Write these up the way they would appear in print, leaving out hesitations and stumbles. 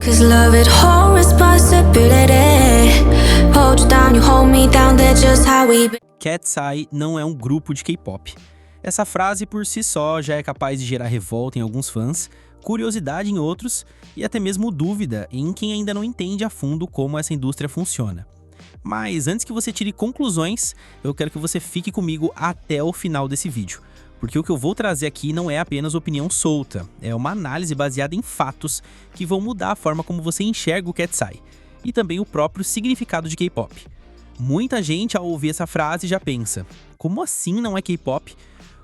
'Cause love it whole responsibility. Hold you down, you hold me down, that's just how we be. Cat's Eye não é um grupo de K-pop. Essa frase por si só já é capaz de gerar revolta em alguns fãs, curiosidade em outros e até mesmo dúvida em quem ainda não entende a fundo como essa indústria funciona. Mas antes que você tire conclusões, eu quero que você fique comigo até o final desse vídeo, porque o que eu vou trazer aqui não é apenas opinião solta, é uma análise baseada em fatos que vão mudar a forma como você enxerga o Cat's Eye e também o próprio significado de K-pop. Muita gente ao ouvir essa frase já pensa, como assim não é K-pop?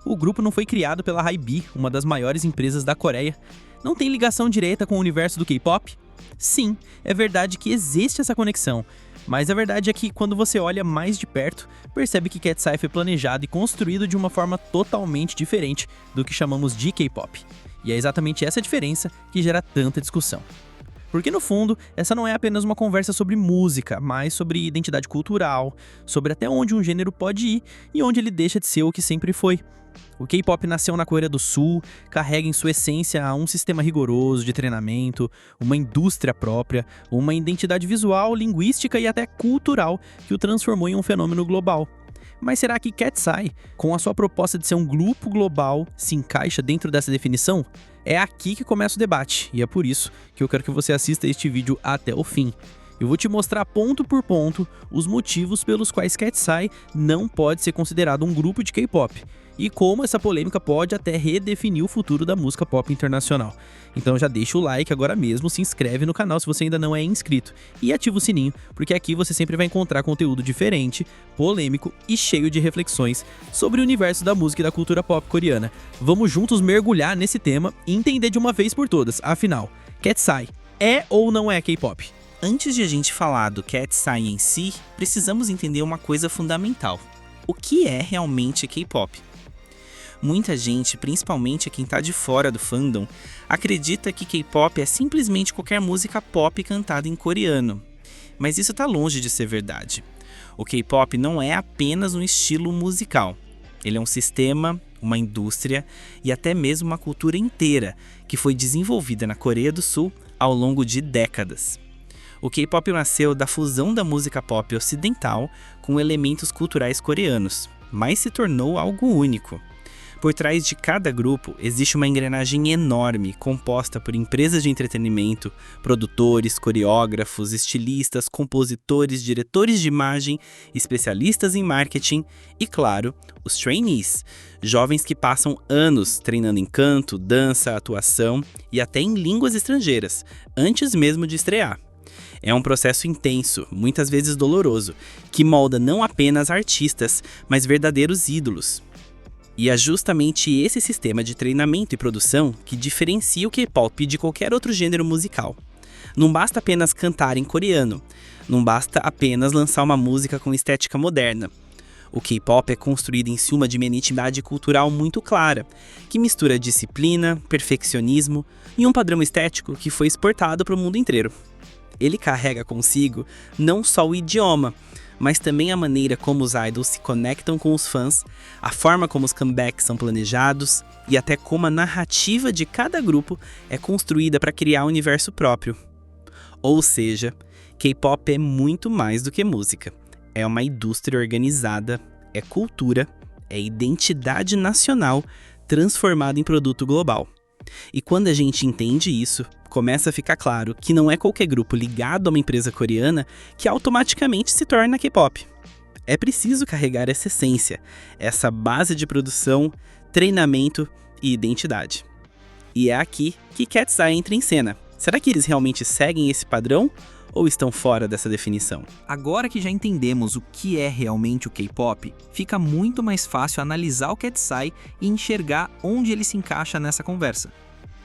O grupo não foi criado pela HYBE, uma das maiores empresas da Coreia. Não tem ligação direta com o universo do K-pop? Sim, é verdade que existe essa conexão, mas a verdade é que quando você olha mais de perto, percebe que Cat's Eye foi planejado e construído de uma forma totalmente diferente do que chamamos de K-pop. E é exatamente essa diferença que gera tanta discussão. Porque no fundo, essa não é apenas uma conversa sobre música, mas sobre identidade cultural, sobre até onde um gênero pode ir e onde ele deixa de ser o que sempre foi. O K-pop nasceu na Coreia do Sul, carrega em sua essência um sistema rigoroso de treinamento, uma indústria própria, uma identidade visual, linguística e até cultural que o transformou em um fenômeno global. Mas será que Cat's Eye, com a sua proposta de ser um grupo global, se encaixa dentro dessa definição? É aqui que começa o debate, e é por isso que eu quero que você assista este vídeo até o fim. Eu vou te mostrar ponto por ponto os motivos pelos quais Cat's Eye não pode ser considerado um grupo de K-pop, e como essa polêmica pode até redefinir o futuro da música pop internacional. Então já deixa o like agora mesmo, se inscreve no canal se você ainda não é inscrito e ativa o sininho, porque aqui você sempre vai encontrar conteúdo diferente, polêmico e cheio de reflexões sobre o universo da música e da cultura pop coreana. Vamos juntos mergulhar nesse tema e entender de uma vez por todas, afinal, Cat's Eye é ou não é K-pop? Antes de a gente falar do Cat's Eye em si, precisamos entender uma coisa fundamental. O que é realmente K-pop? Muita gente, principalmente quem tá de fora do fandom, acredita que K-pop é simplesmente qualquer música pop cantada em coreano. Mas isso tá longe de ser verdade. O K-pop não é apenas um estilo musical. Ele é um sistema, uma indústria e até mesmo uma cultura inteira que foi desenvolvida na Coreia do Sul ao longo de décadas. O K-pop nasceu da fusão da música pop ocidental com elementos culturais coreanos, mas se tornou algo único. Por trás de cada grupo existe uma engrenagem enorme composta por empresas de entretenimento, produtores, coreógrafos, estilistas, compositores, diretores de imagem, especialistas em marketing e, claro, os trainees, jovens que passam anos treinando em canto, dança, atuação e até em línguas estrangeiras, antes mesmo de estrear. É um processo intenso, muitas vezes doloroso, que molda não apenas artistas, mas verdadeiros ídolos. E é justamente esse sistema de treinamento e produção que diferencia o K-pop de qualquer outro gênero musical. Não basta apenas cantar em coreano, não basta apenas lançar uma música com estética moderna. O K-pop é construído em cima de uma identidade cultural muito clara, que mistura disciplina, perfeccionismo e um padrão estético que foi exportado para o mundo inteiro. Ele carrega consigo não só o idioma, mas também a maneira como os idols se conectam com os fãs, a forma como os comebacks são planejados e até como a narrativa de cada grupo é construída para criar um universo próprio. Ou seja, K-pop é muito mais do que música. É uma indústria organizada, é cultura, é identidade nacional transformada em produto global. E quando a gente entende isso, começa a ficar claro que não é qualquer grupo ligado a uma empresa coreana que automaticamente se torna K-pop. É preciso carregar essa essência, essa base de produção, treinamento e identidade. E é aqui que Cat's Eye entra em cena. Será que eles realmente seguem esse padrão ou estão fora dessa definição? Agora que já entendemos o que é realmente o K-pop, fica muito mais fácil analisar o Cat's Eye e enxergar onde ele se encaixa nessa conversa.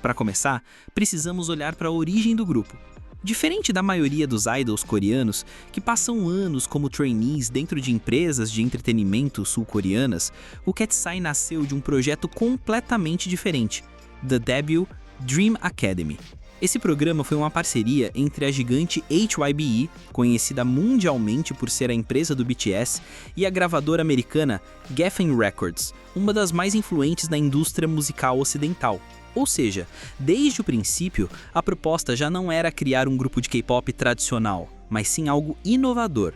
Para começar, precisamos olhar para a origem do grupo. Diferente da maioria dos idols coreanos, que passam anos como trainees dentro de empresas de entretenimento sul-coreanas, o Cat's Eye nasceu de um projeto completamente diferente, The Debut Dream Academy. Esse programa foi uma parceria entre a gigante HYBE, conhecida mundialmente por ser a empresa do BTS, e a gravadora americana Geffen Records, uma das mais influentes na indústria musical ocidental. Ou seja, desde o princípio, a proposta já não era criar um grupo de K-pop tradicional, mas sim algo inovador,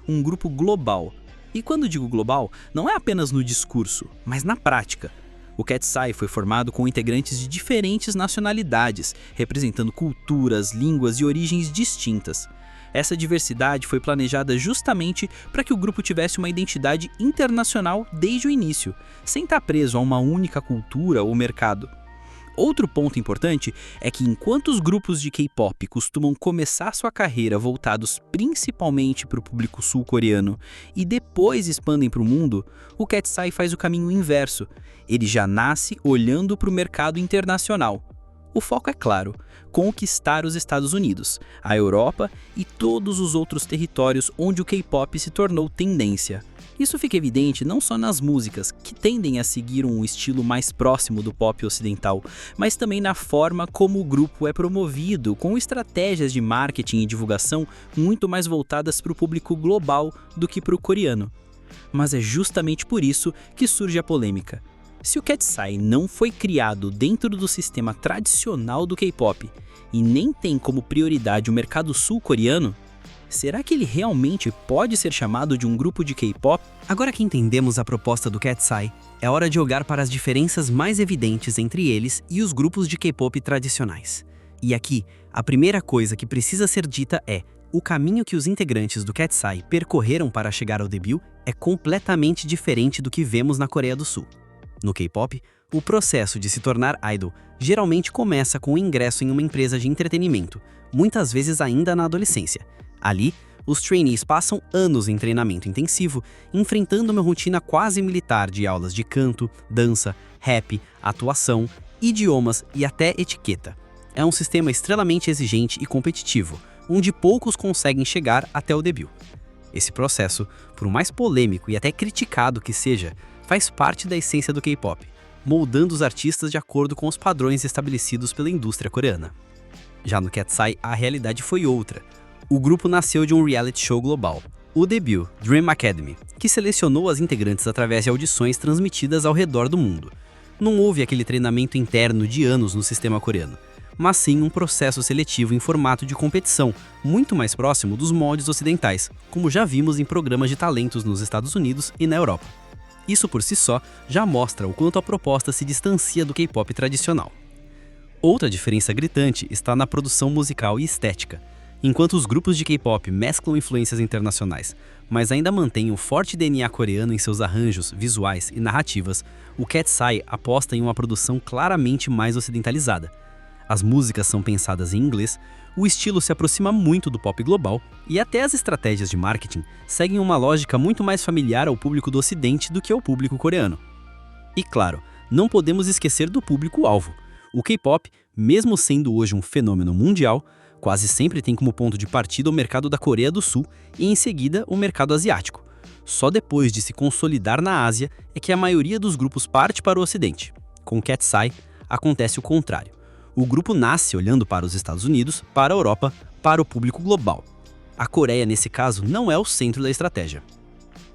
um grupo global. E quando digo global, não é apenas no discurso, mas na prática. O Cat's Eye foi formado com integrantes de diferentes nacionalidades, representando culturas, línguas e origens distintas. Essa diversidade foi planejada justamente para que o grupo tivesse uma identidade internacional desde o início, sem estar preso a uma única cultura ou mercado. Outro ponto importante é que enquanto os grupos de K-pop costumam começar sua carreira voltados principalmente para o público sul-coreano e depois expandem para o mundo, o Cat's Eye faz o caminho inverso. Ele já nasce olhando para o mercado internacional. O foco é claro, conquistar os Estados Unidos, a Europa e todos os outros territórios onde o K-pop se tornou tendência. Isso fica evidente não só nas músicas, que tendem a seguir um estilo mais próximo do pop ocidental, mas também na forma como o grupo é promovido, com estratégias de marketing e divulgação muito mais voltadas para o público global do que para o coreano. Mas é justamente por isso que surge a polêmica. Se o Cat's Eye não foi criado dentro do sistema tradicional do K-pop e nem tem como prioridade o mercado sul-coreano, será que ele realmente pode ser chamado de um grupo de K-pop? Agora que entendemos a proposta do Cat's Eye, é hora de olhar para as diferenças mais evidentes entre eles e os grupos de K-pop tradicionais. E aqui, a primeira coisa que precisa ser dita é: o caminho que os integrantes do Cat's Eye percorreram para chegar ao debut é completamente diferente do que vemos na Coreia do Sul. No K-pop, o processo de se tornar idol geralmente começa com o ingresso em uma empresa de entretenimento, muitas vezes ainda na adolescência. Ali, os trainees passam anos em treinamento intensivo, enfrentando uma rotina quase militar de aulas de canto, dança, rap, atuação, idiomas e até etiqueta. É um sistema extremamente exigente e competitivo, onde poucos conseguem chegar até o debut. Esse processo, por mais polêmico e até criticado que seja, faz parte da essência do K-pop, moldando os artistas de acordo com os padrões estabelecidos pela indústria coreana. Já no Cat's Eye, a realidade foi outra. O grupo nasceu de um reality show global, o debut Dream Academy, que selecionou as integrantes através de audições transmitidas ao redor do mundo. Não houve aquele treinamento interno de anos no sistema coreano, mas sim um processo seletivo em formato de competição, muito mais próximo dos moldes ocidentais, como já vimos em programas de talentos nos Estados Unidos e na Europa. Isso por si só já mostra o quanto a proposta se distancia do K-pop tradicional. Outra diferença gritante está na produção musical e estética. Enquanto os grupos de K-pop mesclam influências internacionais, mas ainda mantêm um forte DNA coreano em seus arranjos, visuais e narrativas, o Cat's Eye aposta em uma produção claramente mais ocidentalizada. As músicas são pensadas em inglês, o estilo se aproxima muito do pop global e até as estratégias de marketing seguem uma lógica muito mais familiar ao público do Ocidente do que ao público coreano. E claro, não podemos esquecer do público-alvo. O K-pop, mesmo sendo hoje um fenômeno mundial, quase sempre tem como ponto de partida o mercado da Coreia do Sul e em seguida o mercado asiático. Só depois de se consolidar na Ásia é que a maioria dos grupos parte para o Ocidente. Com Cat's Eye, acontece o contrário. O grupo nasce olhando para os Estados Unidos, para a Europa, para o público global. A Coreia, nesse caso, não é o centro da estratégia.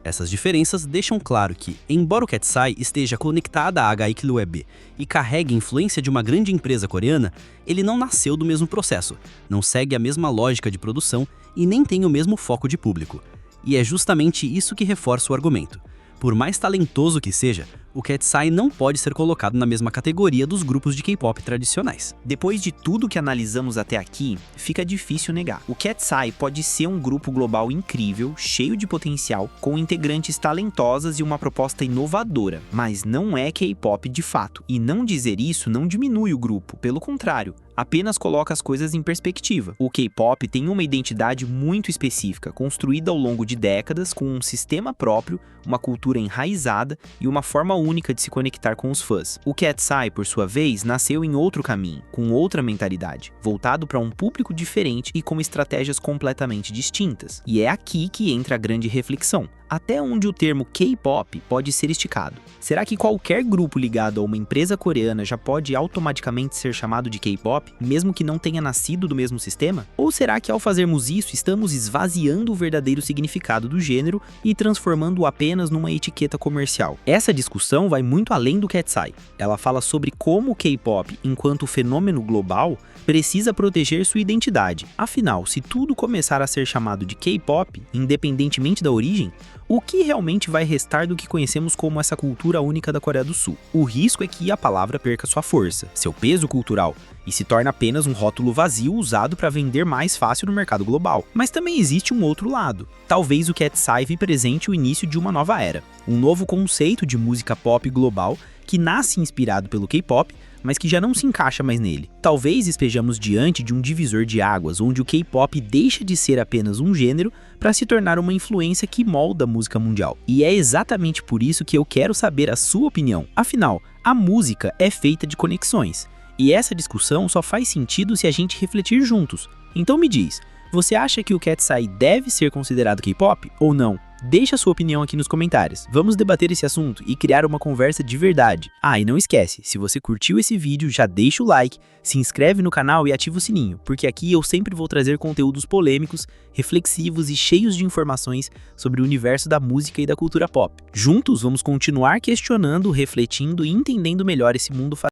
Essas diferenças deixam claro que, embora o Cat's Eye esteja conectada à HICLUEB e carregue influência de uma grande empresa coreana, ele não nasceu do mesmo processo, não segue a mesma lógica de produção e nem tem o mesmo foco de público. E é justamente isso que reforça o argumento. Por mais talentoso que seja, o Cat's Eye não pode ser colocado na mesma categoria dos grupos de K-pop tradicionais. Depois de tudo que analisamos até aqui, fica difícil negar. O Cat's Eye pode ser um grupo global incrível, cheio de potencial, com integrantes talentosas e uma proposta inovadora, mas não é K-pop de fato. E não dizer isso não diminui o grupo, pelo contrário, apenas coloca as coisas em perspectiva. O K-pop tem uma identidade muito específica, construída ao longo de décadas com um sistema próprio, uma cultura enraizada e uma forma única de se conectar com os fãs. O Cat's Eye, por sua vez, nasceu em outro caminho, com outra mentalidade, voltado para um público diferente e com estratégias completamente distintas. E é aqui que entra a grande reflexão. até onde o termo K-pop pode ser esticado? Será que qualquer grupo ligado a uma empresa coreana já pode automaticamente ser chamado de K-pop, mesmo que não tenha nascido do mesmo sistema? Ou será que ao fazermos isso estamos esvaziando o verdadeiro significado do gênero e transformando-o apenas numa etiqueta comercial? Essa discussão vai muito além do Cat's Eye. Ela fala sobre como o K-pop, enquanto fenômeno global, precisa proteger sua identidade. Afinal, se tudo começar a ser chamado de K-pop, independentemente da origem, o que realmente vai restar do que conhecemos como essa cultura única da Coreia do Sul? O risco é que a palavra perca sua força, seu peso cultural, e se torne apenas um rótulo vazio usado para vender mais fácil no mercado global. Mas também existe um outro lado. Talvez o Cat's Eye represente o início de uma nova era, um novo conceito de música pop global que nasce inspirado pelo K-pop, mas que já não se encaixa mais nele. Talvez estejamos diante de um divisor de águas, onde o K-pop deixa de ser apenas um gênero para se tornar uma influência que molda a música mundial. E é exatamente por isso que eu quero saber a sua opinião. Afinal, a música é feita de conexões, e essa discussão só faz sentido se a gente refletir juntos. Então me diz, você acha que o Cat's Eye deve ser considerado K-pop ou não? Deixa a sua opinião aqui nos comentários. Vamos debater esse assunto e criar uma conversa de verdade. Ah, e não esquece, se você curtiu esse vídeo, já deixa o like, se inscreve no canal e ativa o sininho, porque aqui eu sempre vou trazer conteúdos polêmicos, reflexivos e cheios de informações sobre o universo da música e da cultura pop. Juntos, vamos continuar questionando, refletindo e entendendo melhor esse mundo